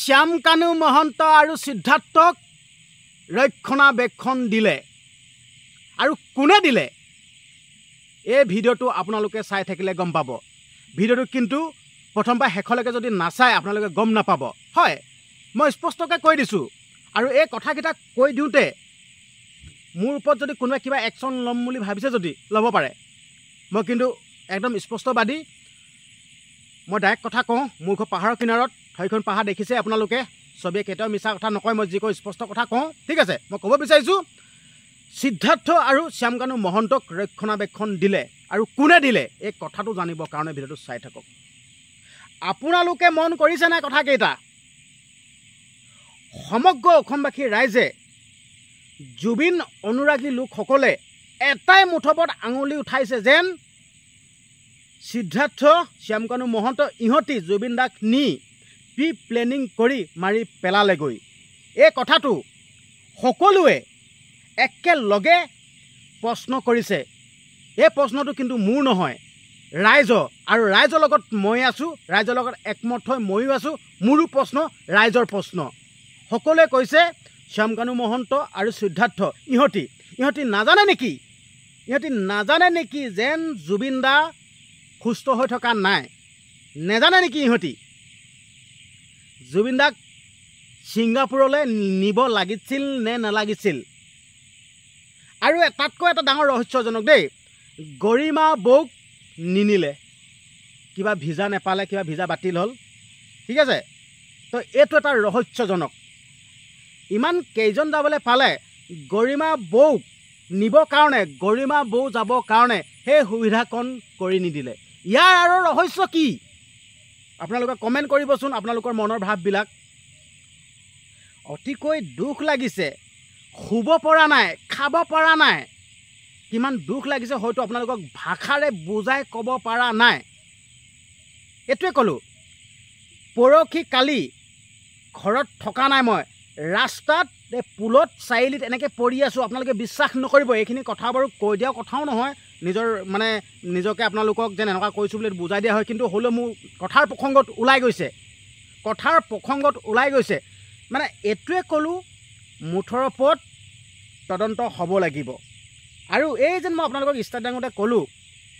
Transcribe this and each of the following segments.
শ্যামকানু মহন্ত আৰু সিদ্ধাৰ্থক ৰক্ষণাবেক্ষণ দিলে আৰু কোনে দিলে এই ভিডিঅ'টো আপোনালোকে চাই থাকিলে গম পাব ভিডিঅ'টো কিন্তু প্ৰথমবাৰ শেষলৈকে যদি নাচায় আপোনালোকে গম নাপাব হয় মই স্পষ্টকৈ কৈ দিছোঁ আৰু এই কথাকেইটা কৈ দিওঁতে মোৰ ওপৰত যদি কোনোবাই কিবা একশ্যন ল'ম বুলি ভাবিছে যদি ল'ব পাৰে মই কিন্তু একদম স্পষ্টবাদী মই ডাইৰেক্ট কথা কওঁ মোৰ ঘৰ পাহাৰৰ কিনাৰত সেইখন পাহাৰ দেখিছে আপোনালোকে চবেই কেতিয়াও মিছা কথা নকয় মই যি কৈ স্পষ্ট কথা কওঁ ঠিক আছে মই ক'ব বিচাৰিছোঁ সিদ্ধাৰ্থ আৰু শ্যামকানু মহন্তক ৰক্ষণাবেক্ষণ দিলে আৰু কোনে দিলে এই কথাটো জানিবৰ কাৰণে ভিডিঅ'টো চাই থাকক আপোনালোকে মন কৰিছে নাই কথাকেইটা সমগ্ৰ অসমবাসী ৰাইজে জুবিন অনুৰাগী লোকসকলে এটাই মুঠপত আঙুলি উঠাইছে যেন সিদ্ধাৰ্থ শ্যামকানু মহন্ত ইহঁতি জুবিন দাক নি প্ৰি প্লেনিং কৰি মাৰি পেলালেগৈ এই কথাটো সকলোৱে একেলগে প্ৰশ্ন কৰিছে এই প্ৰশ্নটো কিন্তু মোৰ নহয় ৰাইজৰ আৰু ৰাইজৰ লগত মই আছোঁ ৰাইজৰ লগত একমত হৈ ময়ো আছোঁ মোৰো প্ৰশ্ন ৰাইজৰ প্ৰশ্ন সকলোৱে কৈছে শ্যামকানু মহন্ত আৰু সিদ্ধাৰ্থ ইহঁতি নাজানে নেকি যেন জুবিন দা সুস্থ হৈ থকা নাই নেজানে নেকি ইহঁতি জুবিন দাক ছিংগাপুৰলৈ নিব লাগিছিল নে নালাগিছিল আৰু তাতকৈ এটা ডাঙৰ ৰহস্যজনক দেই গৰিমা বৌক নিনিলে কিবা ভিজা নেপালে কিবা ভিজা বাতিল হ'ল ঠিক আছে তো এইটো এটা ৰহস্যজনক ইমান কেইজন যাবলৈ পালে গৰিমা বৌক নিবৰ কাৰণে গৰিমা বৌ যাবৰ কাৰণে সেই সুবিধাকণ কৰি নিদিলে ইয়াৰ আৰু ৰহস্য কি আপোনালোকে কমেণ্ট কৰিবচোন আপোনালোকৰ মনৰ ভাৱবিলাক অতিকৈ দুখ লাগিছে শুব পৰা নাই খাব পৰা নাই কিমান দুখ লাগিছে হয়তো আপোনালোকক ভাষাৰে বুজাই ক'ব পৰা নাই এইটোৱে ক'লোঁ পৰহি কালি ঘৰত থকা নাই মই ৰাস্তাত এই পুলত চাৰিআলিত এনেকৈ পৰি আছোঁ আপোনালোকে বিশ্বাস নকৰিব এইখিনি কথা বাৰু কৈ দিয়া কথাও নহয় নিজৰ মানে নিজকে আপোনালোকক যেন এনেকুৱা কৈছোঁ বুলি বুজাই দিয়া হয় কিন্তু হ'লেও মোৰ কথাৰ প্ৰসংগত ওলাই গৈছে মানে এইটোৱে ক'লোঁ মুঠৰ ওপৰত তদন্ত হ'ব লাগিব আৰু এই যেন মই আপোনালোকক ষ্টাৰ্টিঙতে ক'লোঁ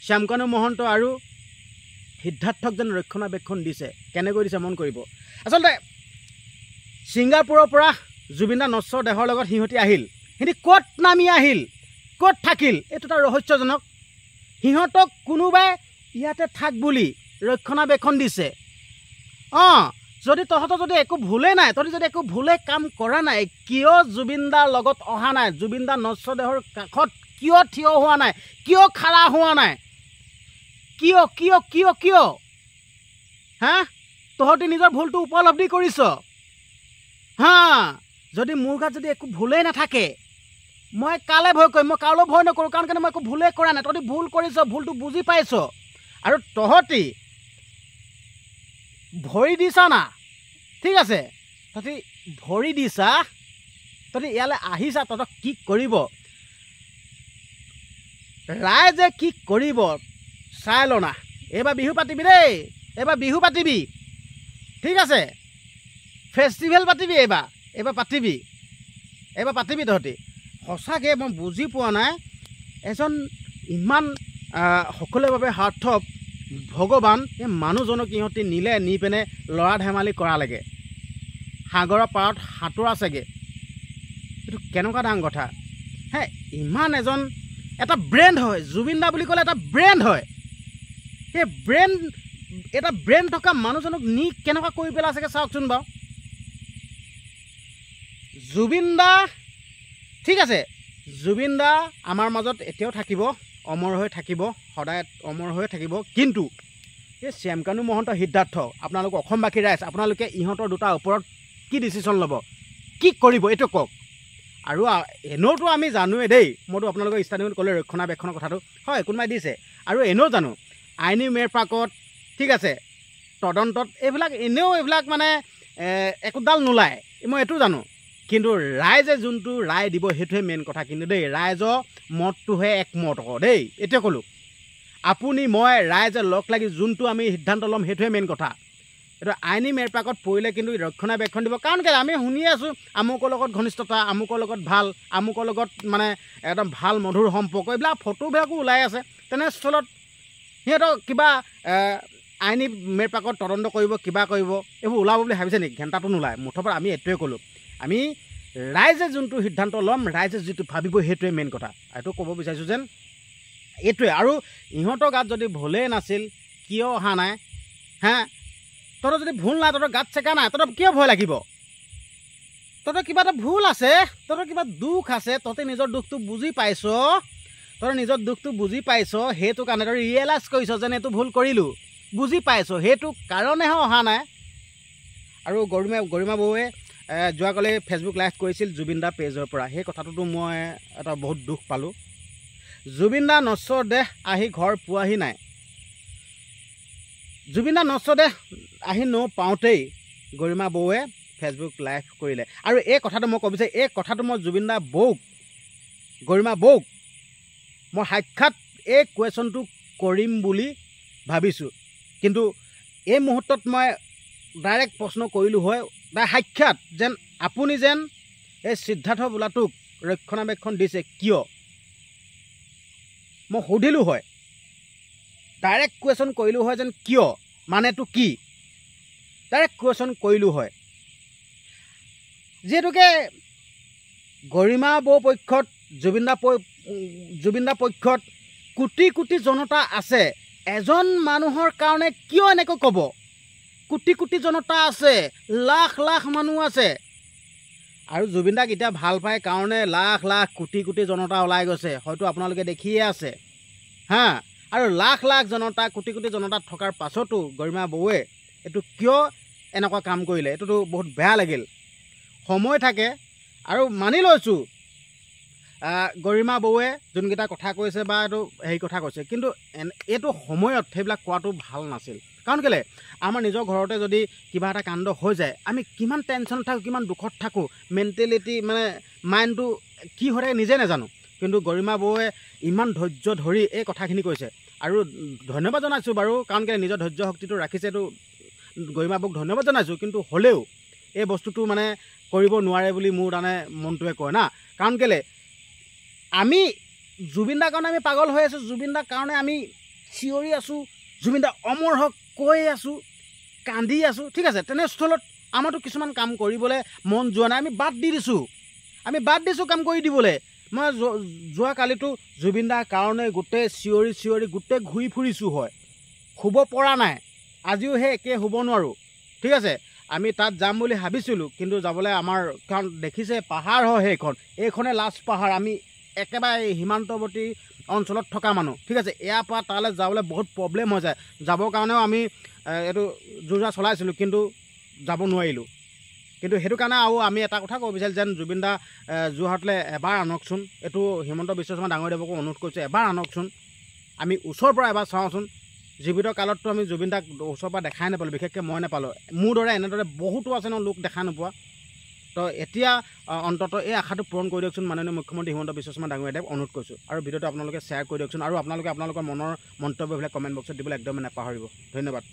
শ্যামকানু মহন্ত আৰু সিদ্ধাৰ্থক যেন ৰক্ষণাবেক্ষণ দিছে কেনেকৈ দিছে মন কৰিব আচলতে ছিংগাপুৰৰ পৰা জুবিন দা নশ্বৰ দেহৰ লগত সিহঁতি আহিল সিহঁতি ক'ত নামি আহিল ক'ত থাকিল এইটো এটা ৰহস্যজনক সিহঁতক কোনোবাই ইয়াতে থাক বুলি ৰক্ষণাবেক্ষণ দিছে যদি তহঁতৰ যদি একো ভুলেই নাই তহঁতি যদি একো ভুলে কাম কৰা নাই কিয় জুবিন দাৰ লগত অহা নাই জুবিন দা নশ্বৰ দেহৰ কাষত কিয় থিয় হোৱা নাই কিয় খাৰা হোৱা নাই কিয় হা তহঁতি নিজৰ ভুলটো উপলব্ধি কৰিছ হা যদি মোৰ গাত যদি একো ভুলেই নাথাকে মই কালে ভয় কৰিম মই কালৈ ভয় নকৰোঁ কাৰণ কেলৈ মই একো ভুলেই কৰা নাই তহঁতি ভুল কৰিছ ভুলটো বুজি পাইছ আৰু তহঁতি ভৰি দিছা না ঠিক আছে তহঁতি ভৰি দিছা তহঁতি ইয়ালৈ আহিছা তহঁতক কি কৰিব ৰাইজে কি কৰিব চাই ল না এইবাৰ বিহু পাতিবি দেই এইবাৰ বিহু পাতিবি ঠিক আছে ফেষ্টিভেল পাতিবি এইবাৰ পাতিবি তহঁতি সঁচাকৈ মই বুজি পোৱা নাই এজন ইমান সকলোৰে বাবে সাৰ্থক ভগৱান এই মানুহজনক ইহঁতি নিলে নি পিনে ল'ৰা ধেমালি কৰালেগে সাগৰৰ পাৰত সাঁতোৰা চাগে এইটো কেনেকুৱা ডাঙৰ কথা হে ইমান এটা ব্ৰেণ্ড হয় জুবিন দা বুলি ক'লে এটা ব্ৰেণ্ড হয় সেই এটা ব্ৰেণ্ড থকা মানুহজনক নি কেনেকুৱা কৰি পেলাই চাগে চাওকচোন বাৰু জুবিন দা ঠিক আছে জুবিন দা আমাৰ মাজত এতিয়াও থাকিব অমৰ হৈ থাকিব সদায় অমৰ হৈ থাকিব কিন্তু এই শ্যামকানু মহন্ত সিদ্ধাৰ্থ আপোনালোক অসমবাসী ৰাইজ আপোনালোকে ইহঁতৰ দুটাৰ ওপৰত কি ডিচিশ্যন ল'ব কি কৰিব এইটো কওক আৰু এনেওতো আমি জানোৱেই দেই মইতো আপোনালোকৰ ষ্টাৰ্টিঙত ক'লে ৰক্ষণাবেক্ষণৰ কথাটো হয় কোনোবাই দিছে আৰু এনেও জানো আইনী মেৰ পাকত ঠিক আছে তদন্তত এইবিলাক মানে একোডাল নোলায় মই এইটো জানো কিন্তু ৰাইজে যোনটো ৰায় দিব সেইটোহে মেইন কথা কিন্তু দেই ৰাইজৰ মতটোহে একমত হ'ব দেই এইটোৱে ক'লোঁ আপুনি মই ৰাইজে লগ লাগি যোনটো আমি সিদ্ধান্ত ল'ম সেইটোহে মেইন কথা এইটো আইনী মেৰপাকত পৰিলে কিন্তু ৰক্ষণাবেক্ষণ দিব। কাৰণ কেলৈ আমি শুনি আছোঁ আমুকৰ লগত ঘনিষ্ঠতা, আমুকৰ লগত ভাল, আমুকৰ লগত মানে একদম ভাল মধুৰ সম্পৰ্ক, এইবিলাক ফটোবিলাকো ওলাই আছে। তেনেস্থলত সিহঁতক কিবা আইনী মেৰপাকত তদন্ত কৰিব, কিবা কৰিব, এইবোৰ ওলাব বুলি ভাবিছে নেকি? ঘণ্টাটো নোলায়। মুঠৰ পৰা আমি এইটোৱে ক'লোঁ, আমি ৰাইজে যোনটো সিদ্ধান্ত ল'ম, ৰাইজে যিটো ভাবিব সেইটোৱে মেইন কথা। এইটো ক'ব বিচাৰিছোঁ যেন এইটোৱে। আৰু ইহঁতৰ গাত যদি ভুলেই নাছিল কিয় অহা নাই? তহঁতৰ যদি ভুল নাই, তহঁতৰ গাত চেকা নাই, তহঁতৰ কিয় ভয় লাগিব? তহঁতৰ কিবা এটা ভুল আছে, তহঁতৰ কিবা দুখ আছে, তহঁতে নিজৰ দুখটো বুজি পাইছ, তহঁতে নিজৰ দুখটো বুজি পাইছ, সেইটো কাৰণে তই ৰিয়েলাইজ কৰিছ যেন এইটো ভুল কৰিলোঁ, বুজি পাইছ, সেইটো কাৰণেহে অহা নাই। আৰু গৰিমা বৌৱে যোৱাকালি ফেচবুক লাইভ কৰিছিল জুবিন দা পেজৰ পৰা। সেই কথাটোতো মই এটা বহুত দুখ পালোঁ। জুবিন দা নশ্বৰ দেহ আহি ঘৰ পোৱাহি নাই। জুবিন দা নশ্বৰ দেহ আহি পাওঁতেই গৰিমা বৌৱে ফেচবুক লাইভ কৰিলে। আৰু এই কথাটো মই ক'ব বিচাৰিছোঁ, এই কথাটো মই জুবিন দা বৌক, গৰিমা বৌক মই সাক্ষাৎ এই কুৱেশ্যনটো কৰিম বুলি ভাবিছোঁ। কিন্তু এই মুহূৰ্তত মই ডাইৰেক্ট প্ৰশ্ন কৰিলোঁ হয়, সাক্ষাৎ যেন আপুনি যেন এই সিদ্ধাৰ্থ বোলাটোক ৰক্ষণাবেক্ষণ দিছে কিয়? মই সুধিলোঁ হয়, ডাইৰেক্ট কুৱেশ্যন কৰিলোঁ হয় যেন কিয়, মানেটো কি, ডাইৰেক্ট কুৱেশ্যন কৰিলোঁ হয়। যিহেতুকে গৰিমা বৌ পক্ষত, জুবিন দা পক্ষত কোটি কোটি জনতা আছে। এজন মানুহৰ কাৰণে কিয় এনেকৈ ক'ব? কোটি কোটি জনতা আছে, লাখ লাখ মানুহ আছে। আৰু জুবিন দাক এতিয়া ভাল পায় কাৰণে লাখ লাখ কোটি কোটি জনতা ওলাই গৈছে, হয়তো আপোনালোকে দেখিয়ে আছে। আৰু লাখ লাখ জনতা, কোটি কোটি জনতা থকাৰ পাছতো গৰিমা বৌৱে এইটো কিয় এনেকুৱা কাম কৰিলে? এইটোতো বহুত বেয়া লাগিল। সময় থাকে আৰু মানি লৈছোঁ গৰিমা বৌৱে যোনকেইটা কথা কৈছে বা এইটো হেৰি কথা কৈছে, কিন্তু এইটো সময়ত সেইবিলাক কোৱাটো ভাল নাছিল। কাৰণ কেলৈ আমাৰ নিজৰ ঘৰতে যদি কিবা এটা কাণ্ড হৈ যায়, আমি কিমান টেনশ্যনত থাকোঁ, কিমান দুখত থাকোঁ, মেণ্টেলিটি মানে মাইণ্ডটো কি হৈ থাকে নিজে নাজানো। কিন্তু গৰিমা বৌৱে ইমান ধৈৰ্য ধৰি এই কথাখিনি কৈছে। আৰু ধন্যবাদ জনাইছোঁ বাৰু, কাৰণ কেলৈ নিজৰ ধৈৰ্য শক্তিটো ৰাখিছে, এইটো গৰিমা বৌক ধন্যবাদ জনাইছোঁ। কিন্তু হ'লেও এই বস্তুটো মানে কৰিব নোৱাৰে বুলি মোৰ তাৰমানে মনটোৱে কয় না। কাৰণ কেলৈ আমি জুবিন দাৰ কাৰণে আমি পাগল হৈ আছোঁ, জুবিন দাৰ কাৰণে আমি চিঞৰি আছোঁ, জুবিন দা অমৰ হওক কৈ আছোঁ, কান্দি আছোঁ, ঠিক আছে। তেনেস্থলত আমাৰতো কিছুমান কাম কৰিবলৈ মন যোৱা নাই, আমি বাদ দিছোঁ কাম কৰি দিবলৈ। মই যোৱাকালিতো জুবিন দাৰ কাৰণে গোটেই চিঞৰি গোটেই ঘূৰি ফুৰিছোঁ হয়, শুব পৰা নাই। আজিও সেই একে শুব নোৱাৰোঁ, ঠিক আছে। আমি তাত যাম বুলি ভাবিছিলোঁ, কিন্তু যাবলৈ আমাৰ, কাৰণ দেখিছে পাহাৰ হয়, এইখনে লাষ্ট পাহাৰ। আমি একেবাৰে সীমান্তৱৰ্তী অঞ্চলত থকা মানুহ, ঠিক আছে। ইয়াৰ পৰা তালৈ যাবলৈ বহুত প্ৰব্লেম হৈ যায়। যাবৰ কাৰণেও আমি এইটো যোজা চলাইছিলোঁ, কিন্তু যাব নোৱাৰিলোঁ। কিন্তু সেইটো কাৰণে আৰু আমি এটা কথা ক'ব বিচাৰিছোঁ যেন জুবিন দা যোৰহাটলৈ এবাৰ আনকচোন। এইটো হিমন্ত বিশ্ব শৰ্মা ডাঙৰীয়াদেৱকো অনুৰোধ কৰিছোঁ, এবাৰ আনকচোন, আমি ওচৰৰ পৰা এবাৰ চাওঁচোন। জীৱিত কালততো আমি জুবিন দাক ওচৰৰ পৰা দেখাই নাপালোঁ, বিশেষকৈ মই নাপালোঁ। মোৰ দৰে এনেদৰে বহুতো আছে ন লোক দেখা নোপোৱা। তো এতিয়া অন্ততঃ এই আশাটো পূৰণ কৰি দিয়কচোন মাননীয় মুখ্যমন্ত্ৰী হিমন্ত বিশ্ব শৰ্মা ডাঙৰীয়াদেৱক অনুৰোধ কৰিছোঁ। আৰু ভিডিঅ'টো আপোনালোকে শ্বেয়াৰ কৰি দিয়কচোন, আৰু আপোনালোকৰ মনৰ মন্তব্যবিলাক কমেণ্ট বক্সত দিবলৈ একদমেই নাপাহৰিব। ধন্যবাদ।